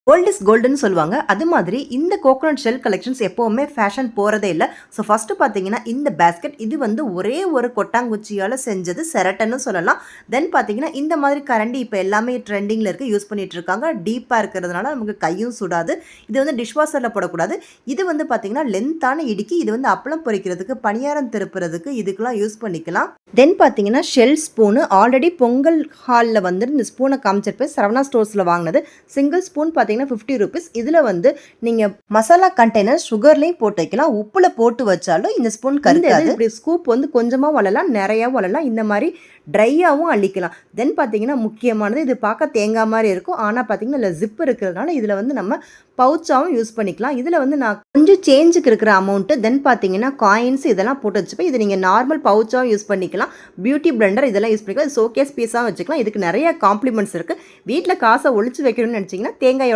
Gold is கோல்டுன்னு சொல்லுவாங்க. அது மாதிரி இந்த கோகோனட் ஷெல் கலெக்ஷன்ஸ் எப்பவுமே ஃபேஷன் போறதே இல்ல. ஸோ ஃபர்ஸ்ட்டு பார்த்தீங்கன்னா, இந்த பேஸ்கெட் இது வந்து ஒரே ஒரு கொட்டாங்குச்சியால செஞ்சது செரட்டன்னு சொல்லலாம். தென் பார்த்தீங்கன்னா, இந்த மாதிரி கரண்டி இப்ப எல்லாமே ட்ரெண்டிங்ல இருக்கு. யூஸ் பண்ணிட்டு இருக்காங்க. டீப்பா இருக்கிறதுனால நமக்கு கையும் சுடாது. இது வந்து டிஷ் வாஷர்ல போடக்கூடாது. இது வந்து பார்த்தீங்கன்னா, லென்த்தான இடுக்கி. இது வந்து அப்பளம் பொரிக்கிறதுக்கு, பணியாரம் திருப்புறதுக்கு இதுக்கெல்லாம் யூஸ் பண்ணிக்கலாம். தென் பார்த்தீங்கன்னா, ஷெல் ஸ்பூனு ஆல்ரெடி பொங்கல் ஹால்ல வந்து இந்த ஸ்பூன காமிச்சிருப்பேன். சரவணா ஸ்டோர்ஸ்ல வாங்குனது. சிங்கிள் ஸ்பூன் பார்த்தீங்கன்னா ₹50. இதில் வந்து நீங்கள் மசாலா கண்டெய்னர் சுகர்லேயும் போட்டு வைக்கலாம். உப்பில் போட்டு வச்சாலும் இந்த ஸ்பூன் கருக்காது. இப்படி ஸ்கூப் வந்து கொஞ்சமாக வளரலாம், நிறையாவும் வளரலாம். இந்த மாதிரி ட்ரையாகவும் அள்ளிக்கலாம். தென் பார்த்தீங்கன்னா முக்கியமானது, இது பார்க்க தேங்காய் மாதிரி இருக்கும். ஆனால் பார்த்தீங்கன்னா இதில் ஜிப் இருக்கிறதுனால இதில் வந்து நம்ம பவுச்சாகவும் யூஸ் பண்ணிக்கலாம். இதில் வந்து நான் கொஞ்சம் சேஞ்சுக்கு இருக்கிற அமௌண்ட்டு, தென் பார்த்தீங்கன்னா காயின்ஸ் இதெல்லாம் போட்டு வச்சுப்பேன். இது நீங்கள் நார்மல் பவுச்சாகவும் யூஸ் பண்ணிக்கலாம். பியூட்டி பிளெண்டர் இதெல்லாம் யூஸ் பண்ணிக்கலாம். ஷோகேஸ் பீஸாகவும் வச்சுக்கலாம். இதுக்கு நிறைய காம்ப்ளிமெண்ட்ஸ் இருக்குது. வீட்டில் காசை ஒழிச்சு வைக்கணும்னு நினச்சிங்கன்னா தேங்காய்